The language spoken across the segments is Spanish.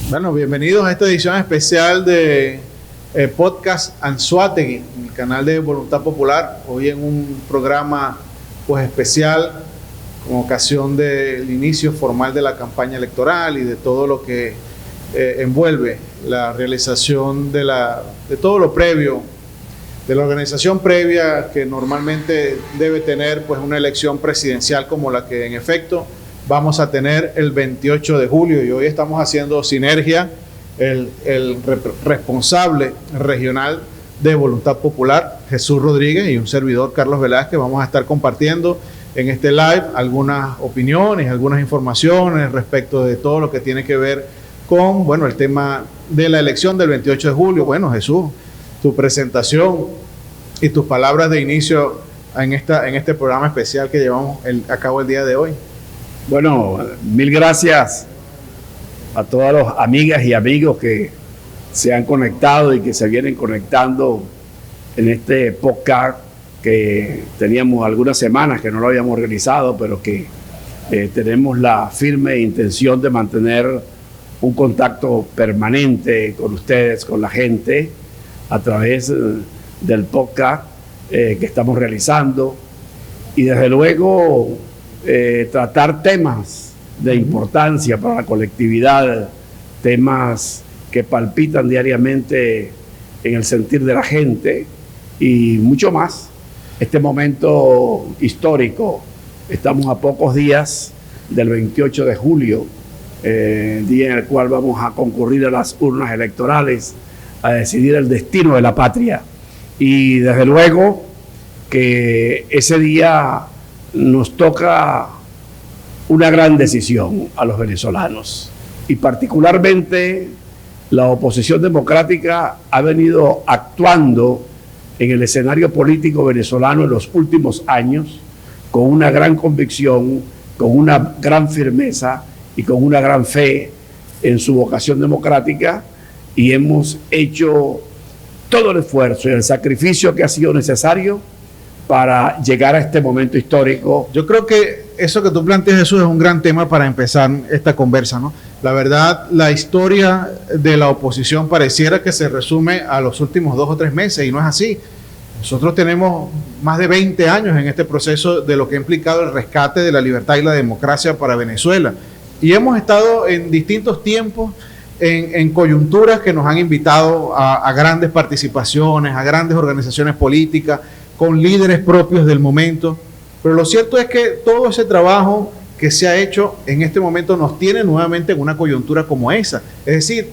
Bueno, bienvenidos a esta edición especial de Podcast Anzoátegui, el canal de Voluntad Popular. Hoy en un programa pues especial con ocasión del inicio formal de la campaña electoral y de todo lo que envuelve la realización de todo lo previo, de la organización previa que normalmente debe tener pues una elección presidencial como la que en efecto vamos a tener el 28 de julio, y hoy estamos haciendo sinergia, el responsable regional de Voluntad Popular, Jesús Rodríguez, y un servidor, Carlos Velázquez. Vamos a estar compartiendo en este live algunas opiniones, algunas informaciones respecto de todo lo que tiene que ver con, bueno, el tema de la elección del 28 de julio. Bueno, Jesús, tu presentación y tus palabras de inicio en este programa especial que llevamos a cabo el día de hoy. Bueno, mil gracias a todas las amigas y amigos que se han conectado y que se vienen conectando en este podcast que teníamos algunas semanas que no lo habíamos organizado, pero que tenemos la firme intención de mantener un contacto permanente con ustedes, con la gente, a través del podcast que estamos realizando. Y desde luego tratar temas de importancia para la colectividad, temas que palpitan diariamente en el sentir de la gente y mucho más. Este momento histórico, estamos a pocos días del 28 de julio, día en el cual vamos a concurrir a las urnas electorales a decidir el destino de la patria. Y desde luego que ese día nos toca una gran decisión a los venezolanos, y particularmente la oposición democrática ha venido actuando en el escenario político venezolano en los últimos años con una gran convicción, con una gran firmeza y con una gran fe en su vocación democrática, y hemos hecho todo el esfuerzo y el sacrificio que ha sido necesario para llegar a este momento histórico. Yo creo que eso que tú planteas, Jesús, es un gran tema para empezar esta conversa, ¿no? La verdad, la historia de la oposición pareciera que se resume a los últimos 2 o 3 meses, y no es así. Nosotros tenemos más de 20 años en este proceso de lo que ha implicado el rescate de la libertad y la democracia para Venezuela. Y hemos estado en distintos tiempos en coyunturas que nos han invitado a grandes participaciones, a grandes organizaciones políticas, con líderes propios del momento. Pero lo cierto es que todo ese trabajo que se ha hecho en este momento nos tiene nuevamente en una coyuntura como esa. Es decir,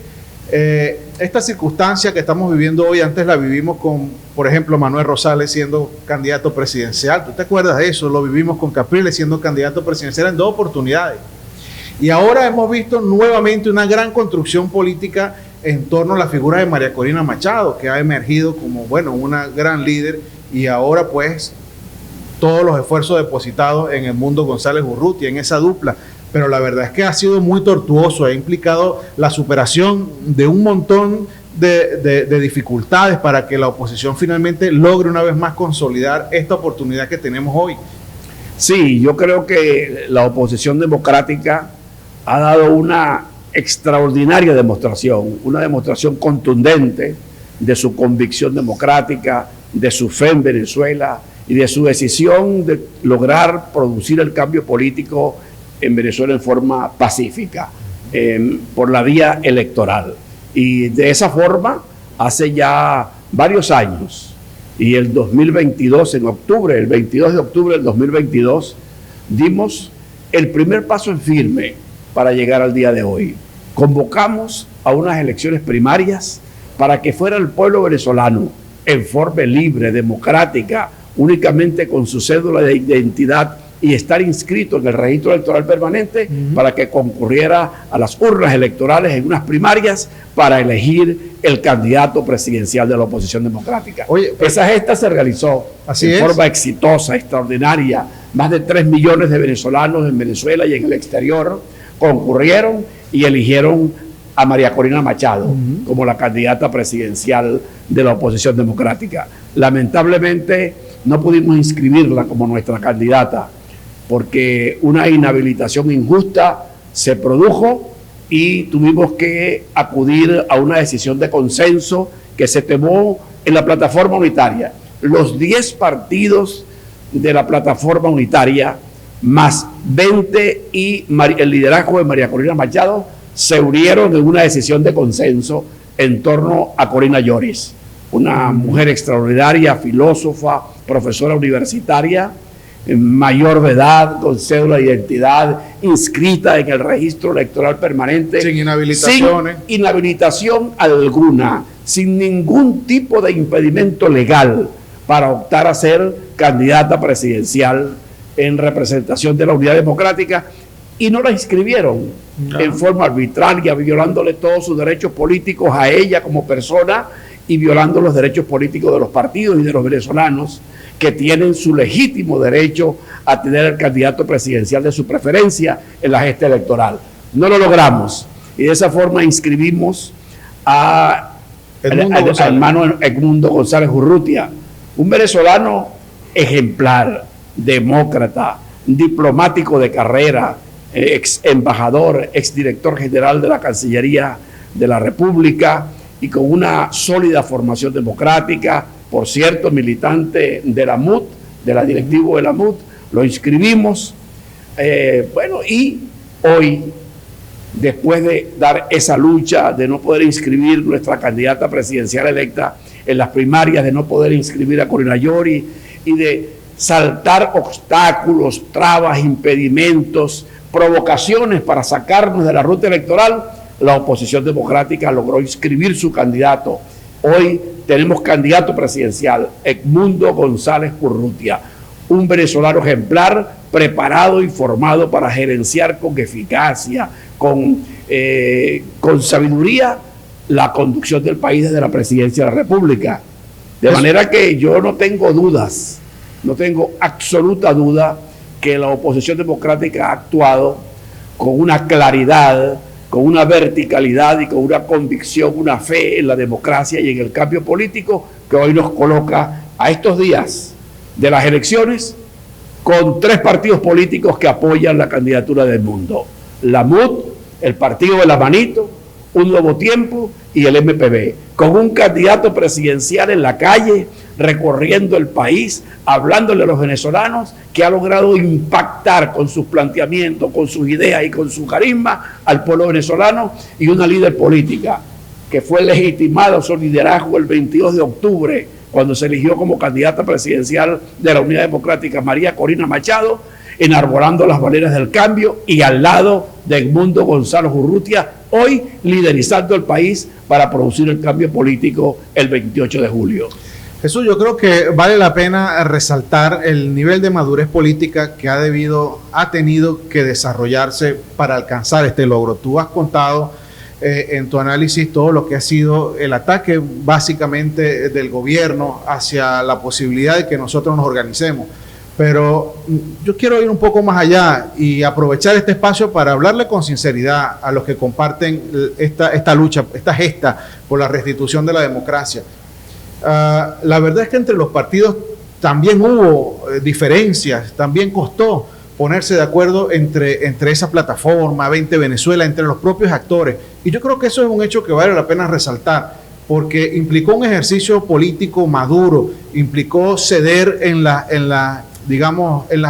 esta circunstancia que estamos viviendo hoy, antes la vivimos con, por ejemplo, Manuel Rosales siendo candidato presidencial. ¿Tú te acuerdas de eso? Lo vivimos con Capriles siendo candidato presidencial en 2 oportunidades. Y ahora hemos visto nuevamente una gran construcción política en torno a la figura de María Corina Machado, que ha emergido como, bueno, una gran líder. Y ahora pues todos los esfuerzos depositados en el Mundo González Urrutia, en esa dupla. Pero la verdad es que ha sido muy tortuoso, ha implicado la superación de un montón de dificultades para que la oposición finalmente logre una vez más consolidar esta oportunidad que tenemos hoy. Sí, yo creo que la oposición democrática ha dado una extraordinaria demostración, una demostración contundente de su convicción democrática, de su fe en Venezuela y de su decisión de lograr producir el cambio político en Venezuela en forma pacífica, por la vía electoral. Y de esa forma, hace ya varios años, y el 2022, en octubre, el 22 de octubre del 2022, dimos el primer paso en firme para llegar al día de hoy. Convocamos a unas elecciones primarias para que fuera el pueblo venezolano, en forma libre, democrática, únicamente con su cédula de identidad y estar inscrito en el registro electoral permanente, para que concurriera a las urnas electorales en unas primarias para elegir el candidato presidencial de la oposición democrática. Oye, esa gesta se realizó en forma exitosa, extraordinaria. Más de 3 millones de venezolanos en Venezuela y en el exterior concurrieron y eligieron a María Corina Machado como la candidata presidencial de la oposición democrática. Lamentablemente no pudimos inscribirla como nuestra candidata porque una inhabilitación injusta se produjo y tuvimos que acudir a una decisión de consenso que se tomó en la plataforma unitaria. Los 10 partidos de la plataforma unitaria, más 20 y el liderazgo de María Corina Machado, se unieron en una decisión de consenso en torno a Corina Lloris, una mujer extraordinaria, filósofa, profesora universitaria, mayor de edad, con cédula de identidad, inscrita en el registro electoral permanente. Sin inhabilitaciones. Sin inhabilitación alguna, sin ningún tipo de impedimento legal para optar a ser candidata presidencial en representación de la Unidad Democrática, y no la inscribieron en forma arbitraria, violándole todos sus derechos políticos a ella como persona y violando los derechos políticos de los partidos y de los venezolanos, que tienen su legítimo derecho a tener el candidato presidencial de su preferencia en la gesta electoral. No lo logramos, y de esa forma inscribimos a hermano Edmundo González Urrutia, un venezolano ejemplar, demócrata, diplomático de carrera, ex embajador, ex director general de la Cancillería de la República y con una sólida formación democrática, por cierto, militante de la MUT, de la directiva de la MUT. Lo inscribimos, y hoy, después de dar esa lucha de no poder inscribir nuestra candidata presidencial electa en las primarias, de no poder inscribir a Corina Lloris y de saltar obstáculos, trabas, impedimentos, provocaciones para sacarnos de la ruta electoral, la oposición democrática logró inscribir su candidato. Hoy tenemos candidato presidencial, Edmundo González Urrutia, un venezolano ejemplar, preparado y formado para gerenciar con eficacia, con sabiduría, la conducción del país desde la presidencia de la República. De manera que yo no tengo dudas, no tengo absoluta duda que la oposición democrática ha actuado con una claridad, con una verticalidad y con una convicción, una fe en la democracia y en el cambio político que hoy nos coloca a estos días de las elecciones con 3 partidos políticos que apoyan la candidatura del mundo: la MUT, el Partido de la Manito, Un Nuevo Tiempo y el MPB, con un candidato presidencial en la calle, recorriendo el país, hablándole a los venezolanos, que ha logrado impactar con sus planteamientos, con sus ideas y con su carisma al pueblo venezolano, y una líder política que fue legitimada su liderazgo el 22 de octubre, cuando se eligió como candidata presidencial de la Unidad Democrática, María Corina Machado, enarbolando las banderas del cambio y al lado de Edmundo González Urrutia, hoy liderizando el país para producir el cambio político el 28 de julio. Jesús, yo creo que vale la pena resaltar el nivel de madurez política que ha tenido que desarrollarse para alcanzar este logro. Tú has contado en tu análisis todo lo que ha sido el ataque básicamente del gobierno hacia la posibilidad de que nosotros nos organicemos. Pero yo quiero ir un poco más allá y aprovechar este espacio para hablarle con sinceridad a los que comparten esta lucha, esta gesta por la restitución de la democracia. La verdad es que entre los partidos también hubo diferencias, también costó ponerse de acuerdo entre esa plataforma, 20 Venezuela, entre los propios actores. Y yo creo que eso es un hecho que vale la pena resaltar, porque implicó un ejercicio político maduro, implicó ceder en las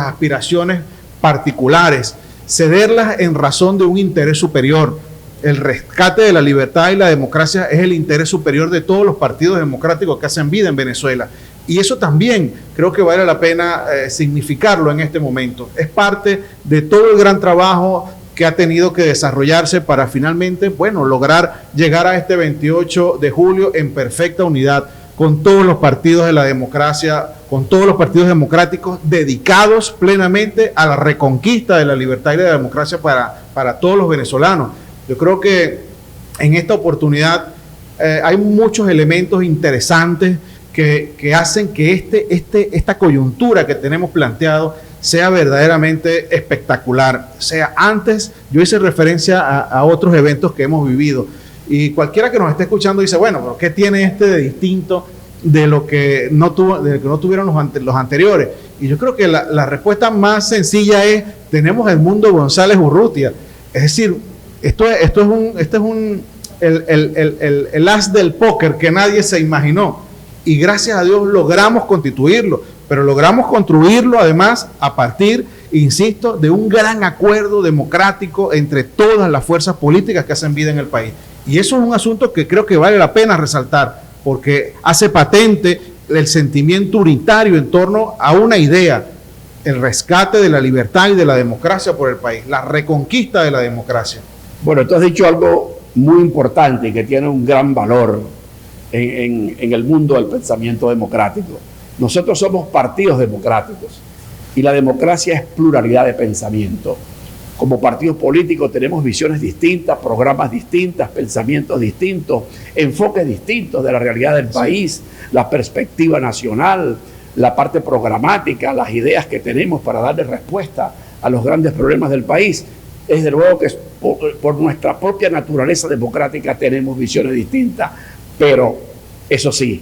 aspiraciones particulares, cederlas en razón de un interés superior. El rescate de la libertad y la democracia es el interés superior de todos los partidos democráticos que hacen vida en Venezuela. Y eso también creo que vale la pena significarlo en este momento. Es parte de todo el gran trabajo que ha tenido que desarrollarse para finalmente, lograr llegar a este 28 de julio en perfecta unidad, con todos los partidos de la democracia, con todos los partidos democráticos dedicados plenamente a la reconquista de la libertad y de la democracia para todos los venezolanos. Yo creo que en esta oportunidad hay muchos elementos interesantes que hacen que esta coyuntura que tenemos planteado sea verdaderamente espectacular. Antes yo hice referencia a otros eventos que hemos vivido, y cualquiera que nos esté escuchando dice, pero ¿qué tiene de distinto de lo que no tuvieron los anteriores? Y yo creo que la respuesta más sencilla es: tenemos Edmundo González Urrutia. Es decir, Este es el as del póker que nadie se imaginó. Y gracias a Dios logramos constituirlo, pero logramos construirlo además a partir, insisto, de un gran acuerdo democrático entre todas las fuerzas políticas que hacen vida en el país. Y eso es un asunto que creo que vale la pena resaltar, porque hace patente el sentimiento unitario en torno a una idea: el rescate de la libertad y de la democracia por el país, la reconquista de la democracia. Bueno, tú has dicho algo muy importante y que tiene un gran valor en el mundo del pensamiento democrático. Nosotros somos partidos democráticos y la democracia es pluralidad de pensamiento. Como partidos políticos tenemos visiones distintas, programas distintos, pensamientos distintos, enfoques distintos de la realidad del país, la perspectiva nacional, la parte programática, las ideas que tenemos para darle respuesta a los grandes problemas del país. Desde luego que por nuestra propia naturaleza democrática tenemos visiones distintas, pero eso sí,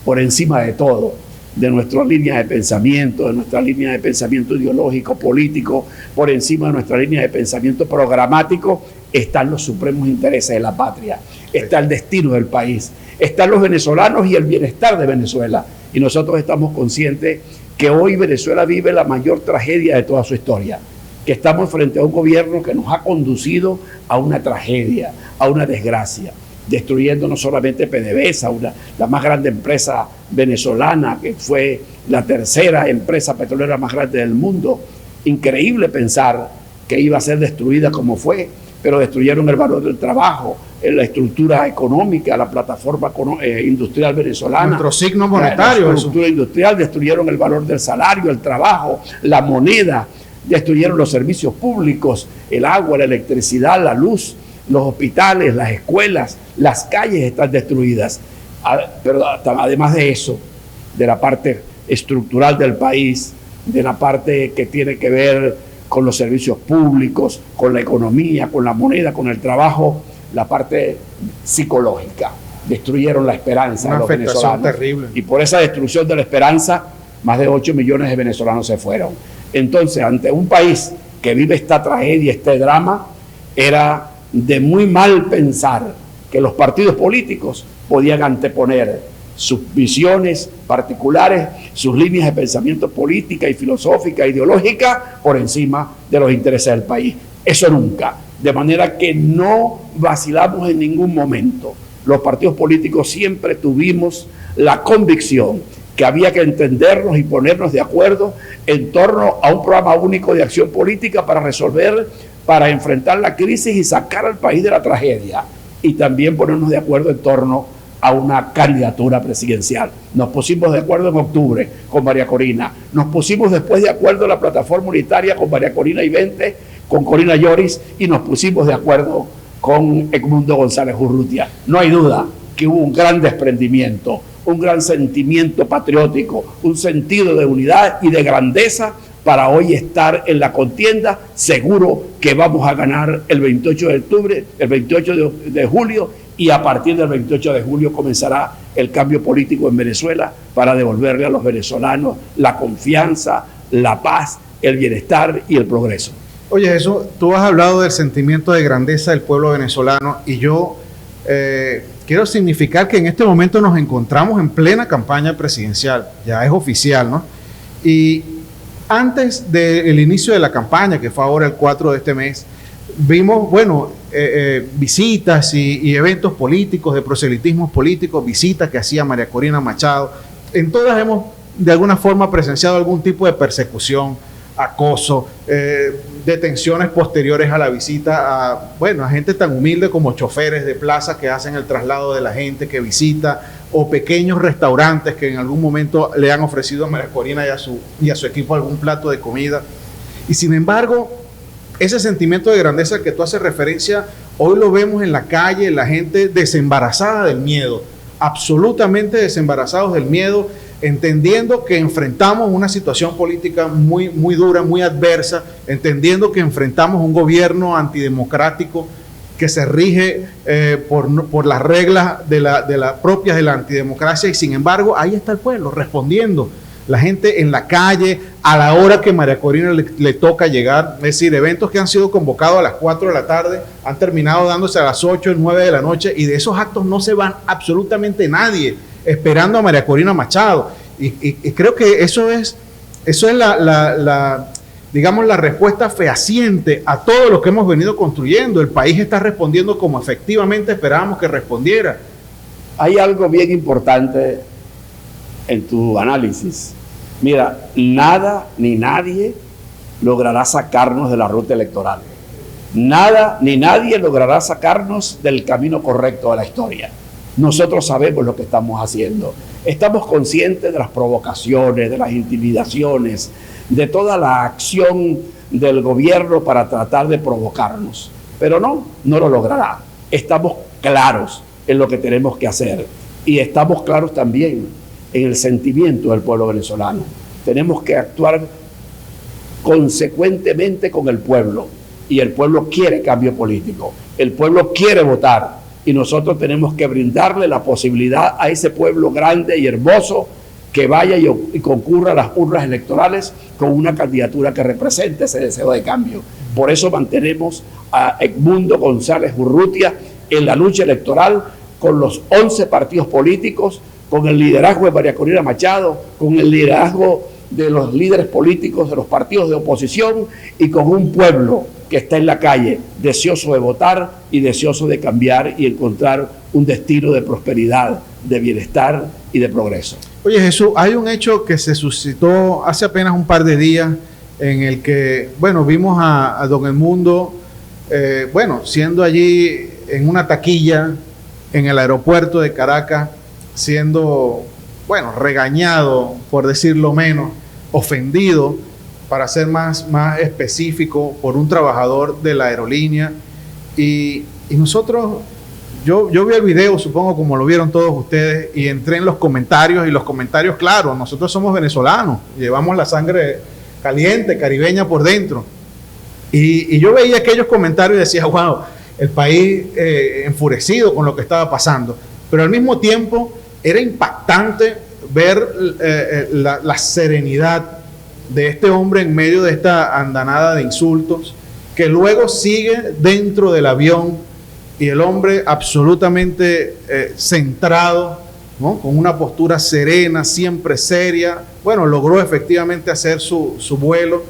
por encima de todo, de nuestra línea de pensamiento, de nuestra línea de pensamiento ideológico, político, por encima de nuestra línea de pensamiento programático, están los supremos intereses de la patria, está el destino del país, están los venezolanos y el bienestar de Venezuela. Y nosotros estamos conscientes que hoy Venezuela vive la mayor tragedia de toda su historia, que estamos frente a un gobierno que nos ha conducido a una tragedia, a una desgracia, destruyendo no solamente PDVSA, la más grande empresa venezolana, que fue la tercera empresa petrolera más grande del mundo. Increíble pensar que iba a ser destruida como fue, pero destruyeron el valor del trabajo, la estructura económica, la plataforma industrial venezolana. Nuestro signo monetario. La estructura industrial, destruyeron el valor del salario, el trabajo, la moneda, destruyeron los servicios públicos, el agua, la electricidad, la luz, los hospitales, las escuelas, las calles están destruidas. Pero además de eso, de la parte estructural del país, de la parte que tiene que ver con los servicios públicos, con la economía, con la moneda, con el trabajo, la parte psicológica. Destruyeron la esperanza de los venezolanos. Terrible. Y por esa destrucción de la esperanza, más de 8 millones de venezolanos se fueron. Entonces, ante un país que vive esta tragedia, este drama, era de muy mal pensar que los partidos políticos podían anteponer sus visiones particulares, sus líneas de pensamiento política y filosófica, ideológica, por encima de los intereses del país. Eso nunca. De manera que no vacilamos en ningún momento. Los partidos políticos siempre tuvimos la convicción que había que entendernos y ponernos de acuerdo en torno a un programa único de acción política para resolver, para enfrentar la crisis y sacar al país de la tragedia. Y también ponernos de acuerdo en torno a una candidatura presidencial. Nos pusimos de acuerdo en octubre con María Corina. Nos pusimos después de acuerdo en la plataforma unitaria con María Corina y 20, con Corina Lloris, y nos pusimos de acuerdo con Edmundo González Urrutia. No hay duda que hubo un gran desprendimiento, un gran sentimiento patriótico, un sentido de unidad y de grandeza para hoy estar en la contienda, seguro que vamos a ganar el 28 de octubre, el 28 de julio, y a partir del 28 de julio comenzará el cambio político en Venezuela para devolverle a los venezolanos la confianza, la paz, el bienestar y el progreso. Oye, Jesús, tú has hablado del sentimiento de grandeza del pueblo venezolano y yo quiero significar que en este momento nos encontramos en plena campaña presidencial, ya es oficial, ¿no? Y antes del inicio de la campaña, que fue ahora el 4 de este mes, vimos, bueno, visitas y eventos políticos, de proselitismos políticos, visitas que hacía María Corina Machado. En todas hemos de alguna forma presenciado algún tipo de persecución, acoso, detenciones posteriores a la visita a gente tan humilde como choferes de plaza que hacen el traslado de la gente que visita, o pequeños restaurantes que en algún momento le han ofrecido a María Corina y a su equipo algún plato de comida. Y sin embargo, ese sentimiento de grandeza al que tú haces referencia, hoy lo vemos en la calle, la gente desembarazada del miedo, absolutamente desembarazados del miedo, entendiendo que enfrentamos una situación política muy, muy dura, muy adversa, entendiendo que enfrentamos un gobierno antidemocrático que se rige por las reglas propias de la antidemocracia, y sin embargo ahí está el pueblo respondiendo la gente en la calle, a la hora que María Corina le toca llegar. Es decir, eventos que han sido convocados a las 4 de la tarde, han terminado dándose a las 8, 9 de la noche, y de esos actos no se van absolutamente nadie esperando a María Corina Machado. Y creo que eso es digamos, la respuesta fehaciente a todo lo que hemos venido construyendo. El país está respondiendo como efectivamente esperábamos que respondiera. Hay algo bien importante en tu análisis. Mira, nada ni nadie logrará sacarnos de la ruta electoral. Nada ni nadie logrará sacarnos del camino correcto de la historia. Nosotros sabemos lo que estamos haciendo. Estamos conscientes de las provocaciones, de las intimidaciones, de toda la acción del gobierno para tratar de provocarnos. Pero no lo logrará. Estamos claros en lo que tenemos que hacer. Y estamos claros también en el sentimiento del pueblo venezolano. Tenemos que actuar consecuentemente con el pueblo. Y el pueblo quiere cambio político. El pueblo quiere votar. Y nosotros tenemos que brindarle la posibilidad a ese pueblo grande y hermoso que vaya y concurra a las urnas electorales con una candidatura que represente ese deseo de cambio. Por eso mantenemos a Edmundo González Urrutia en la lucha electoral con los 11 partidos políticos, con el liderazgo de María Corina Machado, con el liderazgo de los líderes políticos de los partidos de oposición y con un pueblo que está en la calle, deseoso de votar y deseoso de cambiar y encontrar un destino de prosperidad, de bienestar y de progreso. Oye, Jesús, hay un hecho que se suscitó hace apenas un par de días en el que, bueno, vimos a don Edmundo, siendo allí en una taquilla en el aeropuerto de Caracas, siendo, regañado, por decirlo menos, ofendido, para ser más específico, por un trabajador de la aerolínea. Y nosotros, yo vi el video, supongo como lo vieron todos ustedes, y entré en los comentarios, y los comentarios, claro, nosotros somos venezolanos, llevamos la sangre caliente, caribeña por dentro. Y yo veía aquellos comentarios y decía, wow, el país enfurecido con lo que estaba pasando. Pero al mismo tiempo era impactante ver la serenidad de este hombre en medio de esta andanada de insultos, que luego sigue dentro del avión, y el hombre absolutamente centrado, ¿no? Con una postura serena, siempre seria. Logró efectivamente hacer su vuelo,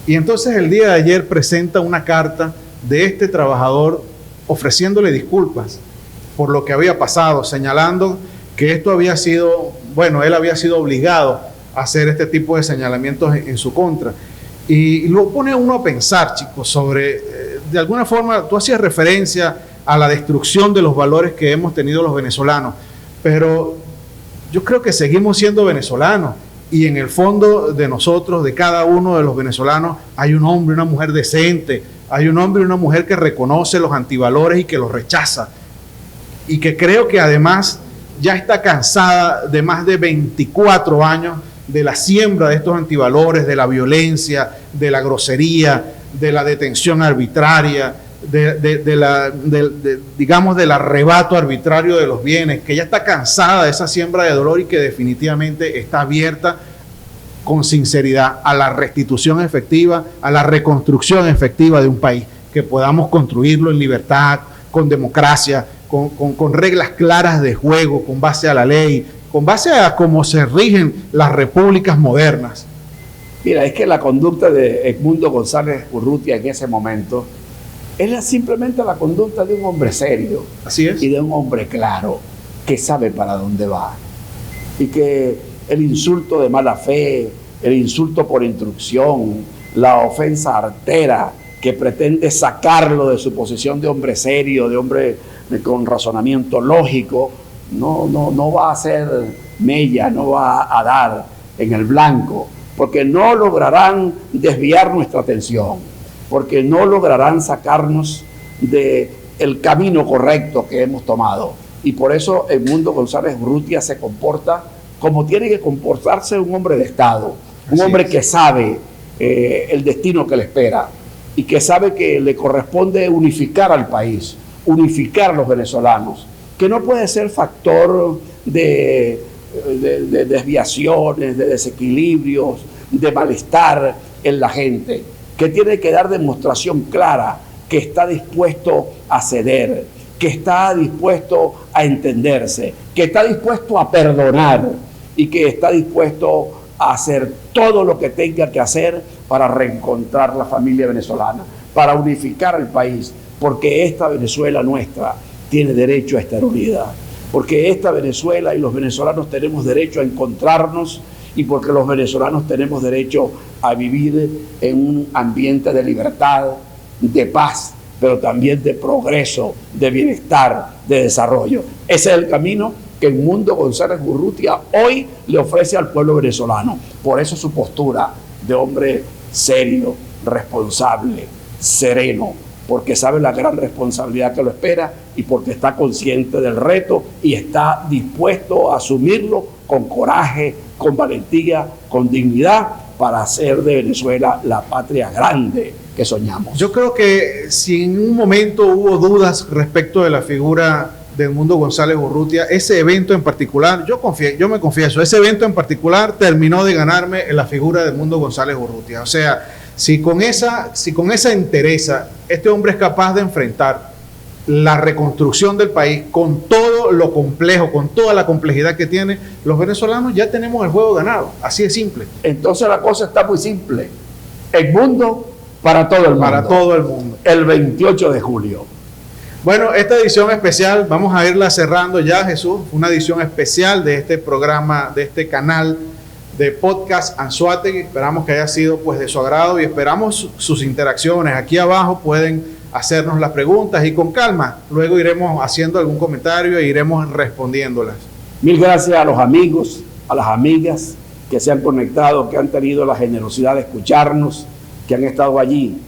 y entonces el día de ayer presenta una carta de este trabajador ofreciéndole disculpas por lo que había pasado, señalando que esto había sido, él había sido obligado hacer este tipo de señalamientos en su contra. Y lo pone uno a pensar, chicos, sobre, de alguna forma, tú hacías referencia a la destrucción de los valores que hemos tenido los venezolanos, pero yo creo que seguimos siendo venezolanos, y en el fondo de nosotros, de cada uno de los venezolanos, hay un hombre y una mujer decente, hay un hombre y una mujer que reconoce los antivalores y que los rechaza, y que creo que además ya está cansada de más de 24 años de la siembra de estos antivalores, de la violencia, de la grosería, de la detención arbitraria, digamos, del arrebato arbitrario de los bienes, que ya está cansada de esa siembra de dolor, y que definitivamente está abierta con sinceridad a la restitución efectiva, a la reconstrucción efectiva de un país, que podamos construirlo en libertad, con democracia, con reglas claras de juego, con base a la ley, con base a cómo se rigen las repúblicas modernas. Mira, es que la conducta de Edmundo González Urrutia en ese momento es simplemente la conducta de un hombre serio. Así es. Y de un hombre claro, que sabe para dónde va. Y que el insulto de mala fe, el insulto por instrucción, la ofensa artera que pretende sacarlo de su posición de hombre serio, de hombre con razonamiento lógico, no va a hacer mella, no va a dar en el blanco, porque no lograrán desviar nuestra atención, porque no lograrán sacarnos del camino correcto que hemos tomado. Y por eso Edmundo González Urrutia se comporta como tiene que comportarse un hombre de Estado, un hombre que sabe el destino que le espera, y que sabe que le corresponde unificar al país, unificar a los venezolanos, que no puede ser factor de de desviaciones, de desequilibrios, de malestar en la gente, que tiene que dar demostración clara que está dispuesto a ceder, que está dispuesto a entenderse, que está dispuesto a perdonar y que está dispuesto a hacer todo lo que tenga que hacer para reencontrar la familia venezolana, para unificar el país, porque esta Venezuela nuestra tiene derecho a estar unida, porque esta Venezuela y los venezolanos tenemos derecho a encontrarnos y porque los venezolanos tenemos derecho a vivir en un ambiente de libertad, de paz, pero también de progreso, de bienestar, de desarrollo. Ese es el camino que el Mundo González Urrutia hoy le ofrece al pueblo venezolano. Por eso su postura de hombre serio, responsable, sereno, porque sabe la gran responsabilidad que lo espera y porque está consciente del reto y está dispuesto a asumirlo con coraje, con valentía, con dignidad, para hacer de Venezuela la patria grande que soñamos. Yo creo que si en un momento hubo dudas respecto de la figura del Mundo González Urrutia, ese evento en particular, yo me confieso, ese evento en particular terminó de ganarme en la figura del Mundo González Urrutia. O sea, si con esa entereza este hombre es capaz de enfrentar la reconstrucción del país con todo lo complejo, con toda la complejidad que tiene, los venezolanos ya tenemos el juego ganado, así de simple. Entonces la cosa está muy simple. El mundo para todo el mundo. Para todo el mundo. El 28 de julio. Bueno, esta edición especial, vamos a irla cerrando ya, Jesús, una edición especial de este programa, de este canal de podcast Anzoátegui. Esperamos que haya sido pues de su agrado y esperamos sus interacciones. Aquí abajo pueden hacernos las preguntas y con calma luego iremos haciendo algún comentario e iremos respondiéndolas. Mil gracias a los amigos, a las amigas que se han conectado, que han tenido la generosidad de escucharnos, que han estado allí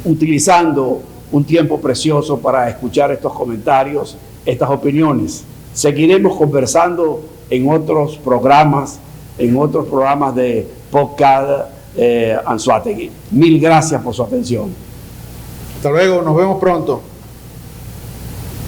utilizando un tiempo precioso para escuchar estos comentarios, estas opiniones. Seguiremos conversando en otros programas de podcast Anzoátegui. Mil gracias por su atención. Hasta luego, nos vemos pronto.